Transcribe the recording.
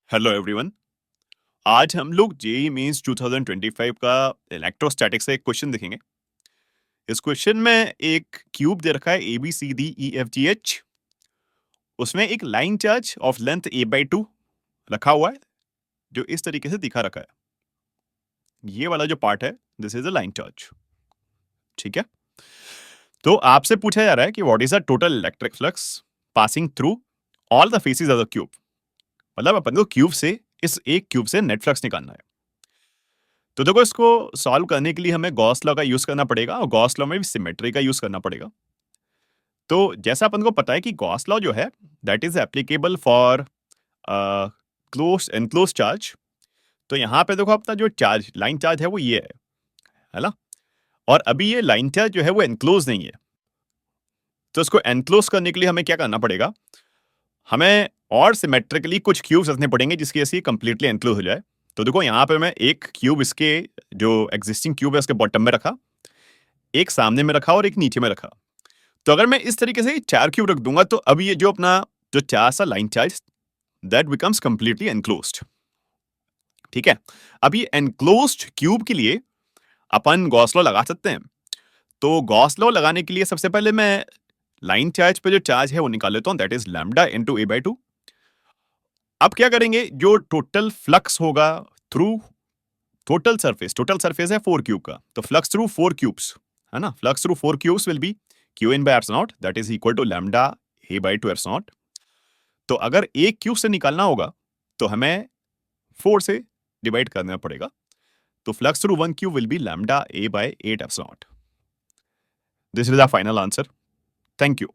Hello everyone. आज हम लोग जेईई मेंस 2025 का इलेक्ट्रोस्टैटिक्स से एक क्वेश्चन देखेंगे। इस क्वेश्चन में एक क्यूब दे रखा है A B C D E F G H. उसमें एक line charge of length a/2 रखा हुआ है, जो इस तरीके से दिखा रखा है। ये वाला जो पार्ट है, this is a line charge. ठीक है, तो आपसे पूछा जा रहा है कि what is the total electric flux passing through all the faces of the cube. मतलब अपन को क्यूब से, इस एक क्यूब से नेट फ्लक्स निकालना है। तो देखो, इसको सॉल्व करने के लिए हमें गॉस लॉ का यूज करना पड़ेगा, और गॉस लॉ में भी सिमेट्री का यूज करना पड़ेगा। तो जैसा अपन को पता है कि गॉस लॉ जो है, that is applicable for close enclose charge. तो यहाँ पे देखो, अपना जो चार्ज, लाइन चार्ज है, वो ये है ना। और अभी ये लाइन चार्ज जो है वो एनक्लोज नहीं है। तो इसको एनक्लोज करने के लिए हमें क्या करना पड़ेगा, हमें और सिमेट्रिकली कुछ क्यूब्स रखने पड़ेंगे जिसकी वजह से कंप्लीटली एनक्लोज हो जाए। तो देखो, यहाँ पे मैं एक क्यूब, इसके जो एग्जिस्टिंग क्यूब है उसके बॉटम में रखा, एक सामने में रखा और एक नीचे में रखा। तो अगर मैं इस तरीके से 4 क्यूब रख दूंगा, तो अब ये जो अपना जो चार सा line charge, that becomes completely enclosed. ठीक है, अब ये एनक्लोज्ड क्यूब के लिए अपन गॉस लॉ लगा सकते हैं। तो गॉस लॉ लगाने के लिए सबसे पहले मैं लाइन चार्ज पे जो चार्ज है वो निकाल लेता हूं, that is lambda into a/2। अब क्या करेंगे, जो टोटल फ्लक्स होगा थ्रू टोटल सरफेस है 4 क्यूब का, तो फ्लक्स थ्रू 4 क्यूब्स, है ना, flux through 4 cubes will be q in by epsilon naught, that is equal to lambda a/2 epsilon naught. तो अगर एक क्यूब से निकालना होगा तो हमें 4 से डिवाइड करना पड़ेगा। तो flux through 1 cube will be lambda a/8 epsilon not. This is the final answer. Thank you.